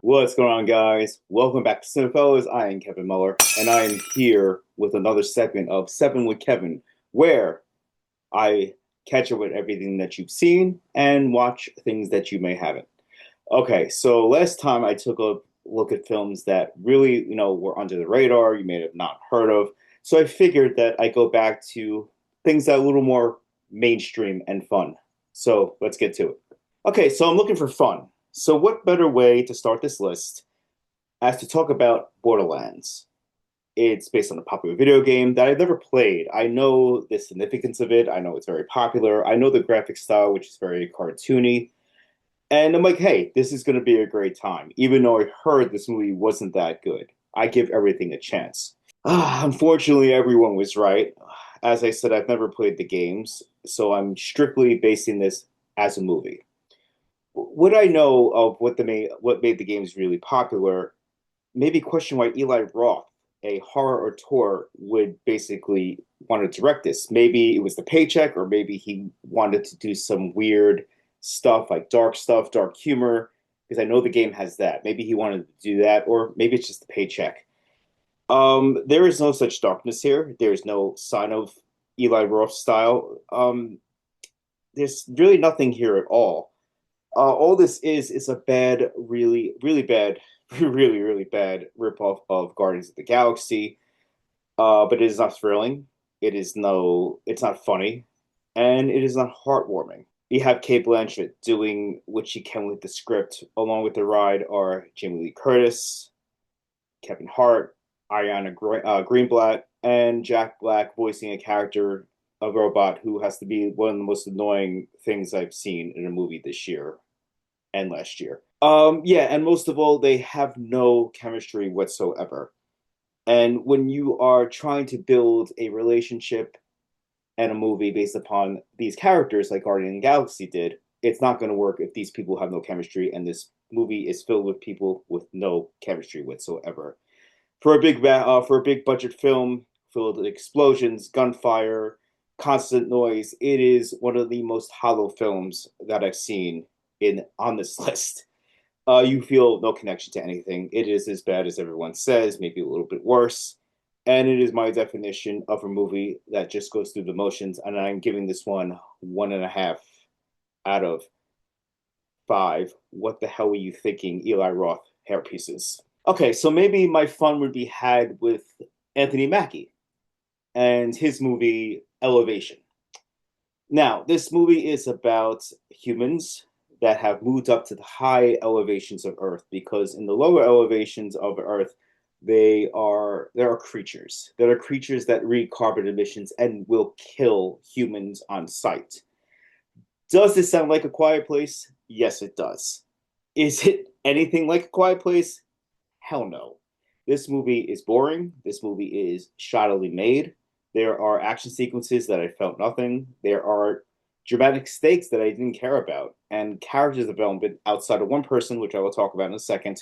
What's going on, guys? Welcome back to Cinephellas. I am Kevin Muller, and I am here with another segment of Seven with Kevin, where I catch up with everything that you've seen and watch things that you may haven't. Okay, so last time I took a look at films that really, were under the radar, you may have not heard of. So I figured that I go back to things that are a little more mainstream and fun. So let's get to it. Okay, so I'm looking for fun. So what better way to start this list as to talk about Borderlands? It's based on a popular video game that I've never played. I know the significance of it. I know it's very popular. I know the graphic style, which is very cartoony. And I'm like, hey, this is going to be a great time. Even though I heard this movie wasn't that good, I give everything a chance. Unfortunately, everyone was right. As I said, I've never played the games, so I'm strictly basing this as a movie. What I know of what made the games really popular, maybe question why Eli Roth, a horror auteur, would basically want to direct this. Maybe it was the paycheck, or maybe he wanted to do some weird stuff, dark humor, because I know the game has that. Maybe he wanted to do that, or maybe it's just the paycheck. There is no such darkness here. There's no sign of Eli Roth style. There's really nothing here at all. All this is a bad, really, really bad, really bad ripoff of Guardians of the Galaxy. But it is not thrilling. It's not funny, and it is not heartwarming. You have Kate Blanchett doing what she can with the script, along with the ride are Jamie Lee Curtis, Kevin Hart, Greenblatt, and Jack Black voicing a character, a robot who has to be one of the most annoying things I've seen in a movie this year and last year. Yeah, and most of all, they have no chemistry whatsoever. And when you are trying to build a relationship and a movie based upon these characters like Guardian of the Galaxy did, it's not going to work if these people have no chemistry, and this movie is filled with people with no chemistry whatsoever. For a big budget film filled with explosions, gunfire, constant noise, it is one of the most hollow films that I've seen in on this list. You feel no connection to anything. It is as bad as everyone says, maybe a little bit worse. And it is my definition of a movie that just goes through the motions. And I'm giving this one and a half out of five. What the hell were you thinking, Eli Roth hairpieces? Okay, so maybe my fun would be had with Anthony Mackie and his movie Elevation. Now, this movie is about humans that have moved up to the high elevations of Earth, because in the lower elevations of Earth, there are creatures. There are creatures that read carbon emissions and will kill humans on sight. Does this sound like A Quiet Place? Yes, it does. Is it anything like A Quiet Place? Hell no. This movie is boring. This movie is shoddily made. There are action sequences that I felt nothing. There are dramatic stakes that I didn't care about, and character development outside of one person, which I will talk about in a second,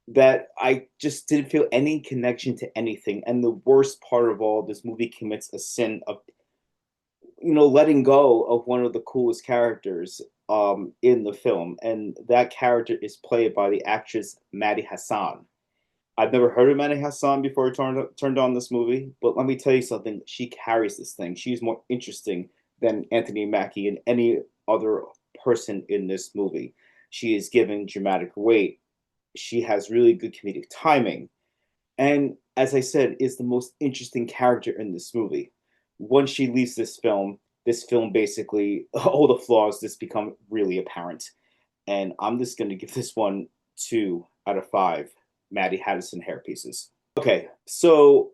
that I just didn't feel any connection to anything. And the worst part of all, this movie commits a sin of, letting go of one of the coolest characters in the film, and that character is played by the actress Maddie Hassan. I've never heard of Maddie Hassan before I turned on this movie, but let me tell you something. She carries this thing. She's more interesting than Anthony Mackie and any other person in this movie. She is given dramatic weight. She has really good comedic timing. And as I said, is the most interesting character in this movie. Once she leaves this film basically, all the flaws just become really apparent. And I'm just going to give this one 2 out of 5 Maddie Haddison hairpieces. Okay, so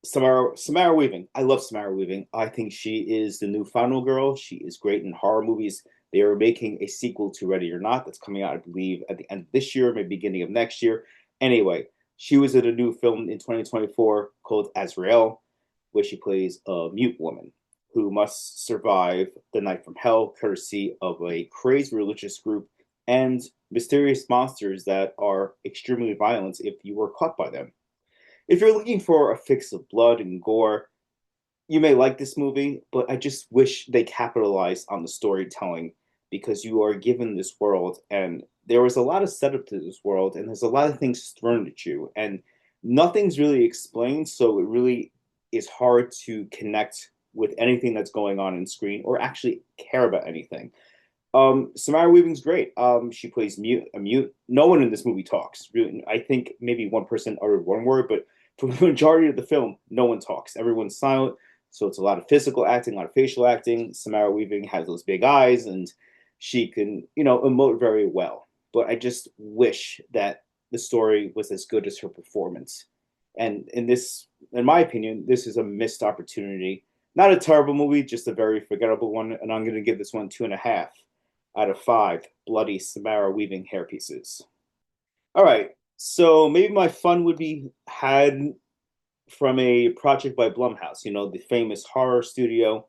Samara Weaving. I love Samara Weaving. I think she is the new Final Girl. She is great in horror movies. They are making a sequel to Ready or Not that's coming out, I believe, at the end of this year, maybe beginning of next year. Anyway, she was in a new film in 2024 called Azrael, where she plays a mute woman who must survive the night from hell, courtesy of a crazed religious group and mysterious monsters that are extremely violent if you were caught by them. If you're looking for a fix of blood and gore, you may like this movie, but I just wish they capitalized on the storytelling because you are given this world, and there was a lot of setup to this world, and there's a lot of things thrown at you, and nothing's really explained, so it really is hard to connect with anything that's going on screen or actually care about anything. Samara Weaving's great. She plays a mute. No one in this movie talks. Really, I think maybe one person uttered one word, but for the majority of the film, no one talks. Everyone's silent. So it's a lot of physical acting, a lot of facial acting. Samara Weaving has those big eyes, and she can, emote very well. But I just wish that the story was as good as her performance. And in my opinion, this is a missed opportunity. Not a terrible movie, just a very forgettable one. And I'm going to give this one 2.5 out of 5 bloody Samara Weaving hairpieces. All right, so maybe my fun would be had from a project by Blumhouse, the famous horror studio.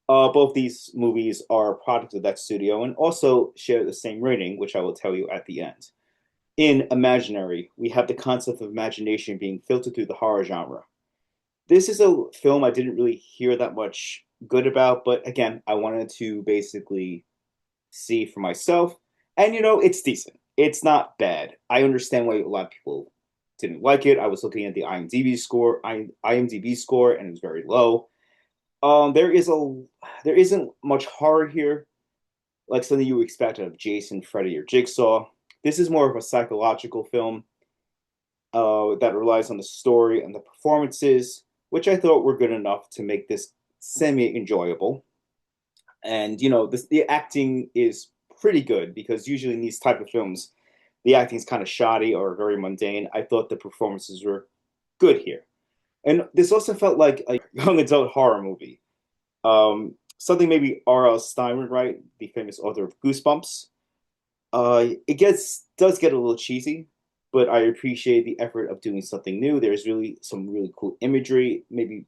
Both these movies are products of that studio and also share the same rating, which I will tell you at the end. In Imaginary, we have the concept of imagination being filtered through the horror genre. This is a film I didn't really hear that much good about, but again, I wanted to basically see for myself. And it's decent. It's not bad. I understand why a lot of people didn't like it. I was looking at the IMDb score, and it was very low. There isn't much horror here, like something you expect out of Jason, Freddy, or Jigsaw. This is more of a psychological film that relies on the story and the performances, which I thought were good enough to make this semi-enjoyable. And the acting is pretty good, because usually in these type of films, the acting is kind of shoddy or very mundane. I thought the performances were good here, and this also felt like a young adult horror movie. Something maybe R.L. Stein would write, the famous author of Goosebumps. It does get a little cheesy, but I appreciate the effort of doing something new. There's really some really cool imagery. Maybe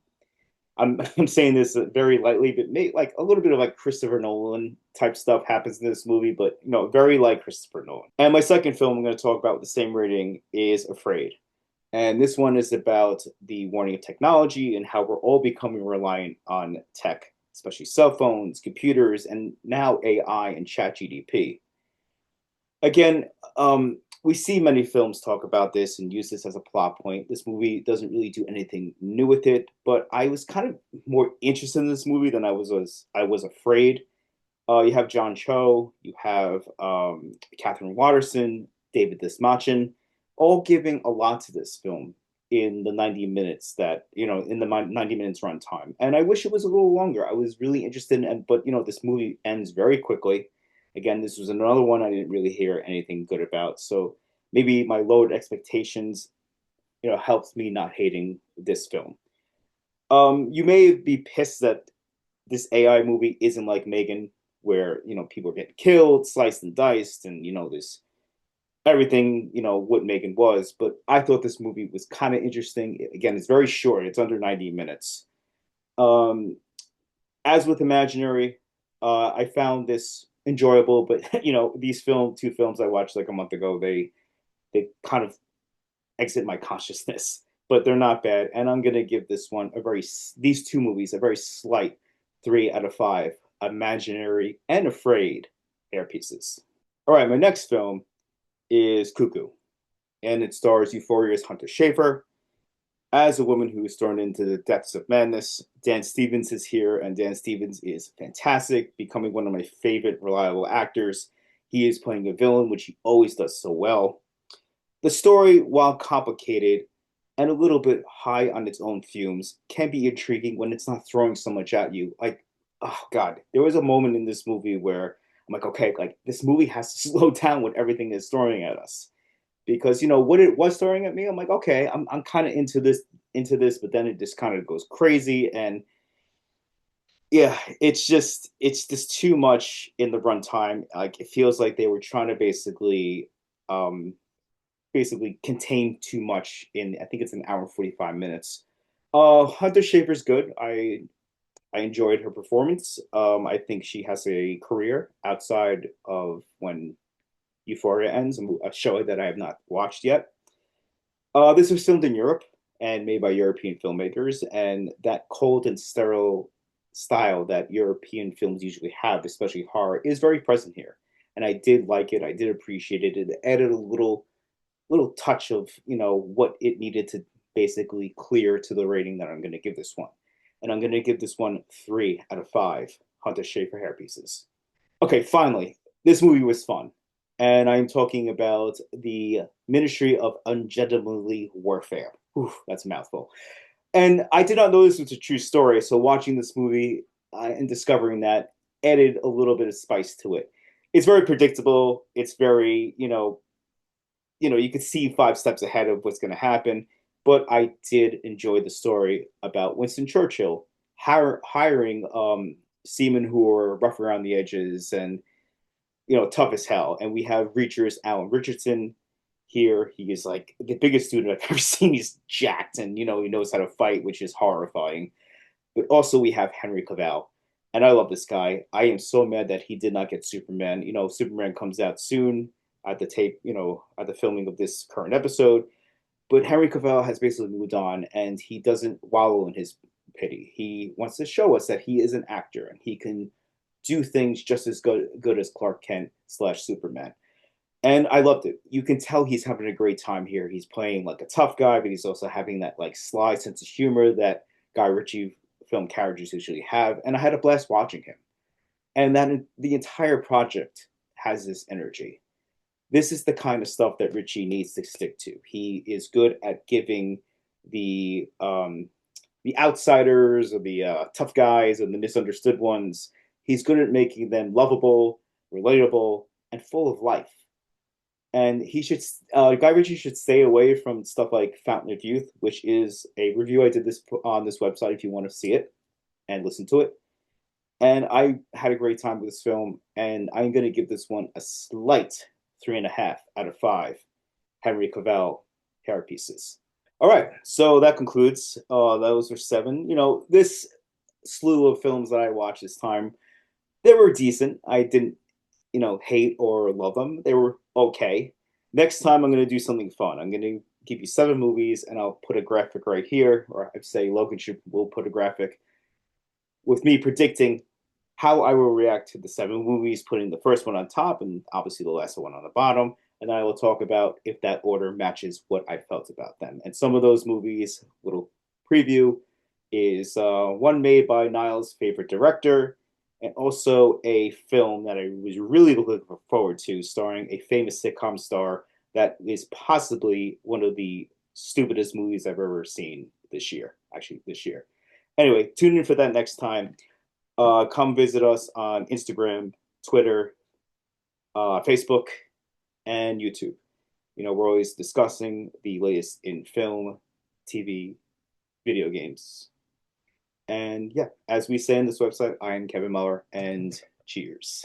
I'm saying this very lightly, but like a little bit of like Christopher Nolan type stuff happens in this movie, but very like Christopher Nolan. And my second film I'm going to talk about with the same rating is Afraid. And this one is about the warning of technology and how we're all becoming reliant on tech, especially cell phones, computers, and now AI and ChatGPT. Again, we see many films talk about this and use this as a plot point. This movie doesn't really do anything new with it, but I was kind of more interested in this movie than I was afraid. You have John Cho, you have Catherine Watterson, David Desmachin, all giving a lot to this film in the 90 minutes in the 90 minutes runtime. And I wish it was a little longer. I was really interested but this movie ends very quickly. Again, this was another one I didn't really hear anything good about. So maybe my lowered expectations, helps me not hating this film. You may be pissed that this AI movie isn't like Megan, where people are getting killed, sliced and diced, and this everything what Megan was. But I thought this movie was kind of interesting. Again, it's very short; it's under 90 minutes. As with Imaginary, I found this enjoyable, but these two films I watched like a month ago, they kind of exit my consciousness, but they're not bad. And I'm gonna give these two movies a very slight 3 out of 5 Imaginary and Afraid air pieces. All right, my next film is Cuckoo, and it stars Euphoria's Hunter Schafer as a woman who is thrown into the depths of madness. Dan Stevens is here, and Dan Stevens is fantastic, becoming one of my favorite reliable actors. He is playing a villain, which he always does so well. The story, while complicated and a little bit high on its own fumes, can be intriguing when it's not throwing so much at you. Like, oh God, there was a moment in this movie where I'm like, okay, like this movie has to slow down when everything is throwing at us, because what it was throwing at me, I'm like, okay, I'm kind of into this, but then it just kind of goes crazy, and yeah, it's just too much in the runtime. Like it feels like they were trying to basically contain too much in, I think it's an hour and 45 minutes. Hunter Schafer's good. I enjoyed her performance. I think she has a career outside of when Euphoria ends, a show that I have not watched yet. This was filmed in Europe and made by European filmmakers, and that cold and sterile style that European films usually have, especially horror, is very present here. And I did like it. I did appreciate it. It added a little touch of what it needed to basically clear to the rating that I'm going to give this one. And I'm going to give this one 3 out of 5 Hunter Schafer hair pieces. Okay, finally, this movie was fun. And I'm talking about the Ministry of Ungentlemanly Warfare. Oof, that's a mouthful. And I did not know this was a true story, so watching this movie and discovering that added a little bit of spice to it. It's very predictable. It's very, you could see 5 steps ahead of what's going to happen. But I did enjoy the story about Winston Churchill hiring seamen who are rough around the edges and tough as hell. And we have Reacher's Alan Richardson here. He is like the biggest student I've ever seen. He's jacked and he knows how to fight, which is horrifying. But also we have Henry Cavill. And I love this guy. I am so mad that he did not get Superman. Superman comes out soon at the filming of this current episode. But Henry Cavill has basically moved on, and he doesn't wallow in his pity. He wants to show us that he is an actor and he can do things just as good as Clark Kent / Superman. And I loved it. You can tell he's having a great time here. He's playing like a tough guy, but he's also having that like sly sense of humor that Guy Ritchie film characters usually have. And I had a blast watching him. And that the entire project has this energy. This is the kind of stuff that Ritchie needs to stick to. He is good at giving the outsiders or the tough guys and the misunderstood ones. He's good at making them lovable, relatable, and full of life. And Guy Ritchie should stay away from stuff like Fountain of Youth, which is a review I did this on this website if you want to see it and listen to it. And I had a great time with this film, and I'm going to give this one a slight 3.5 out of 5 Henry Cavill hair pieces. All right, so that concludes. Those were 7. This slew of films that I watched this time, they were decent. I didn't, hate or love them. They were okay. Next time, I'm going to do something fun. I'm going to give you 7 movies, and I'll put a graphic right here, or I'd say Logan will put a graphic with me predicting how I will react to the 7 movies, putting the first one on top and obviously the last one on the bottom. And then I will talk about if that order matches what I felt about them. And some of those movies, little preview, is one made by Niall's favorite director, and also a film that I was really looking forward to, starring a famous sitcom star that is possibly one of the stupidest movies I've ever seen this year. Anyway, tune in for that next time. Come visit us on Instagram, Twitter, Facebook, and YouTube. We're always discussing the latest in film, TV, video games. And yeah, as we say on this website, I am Kevin Muller, and cheers.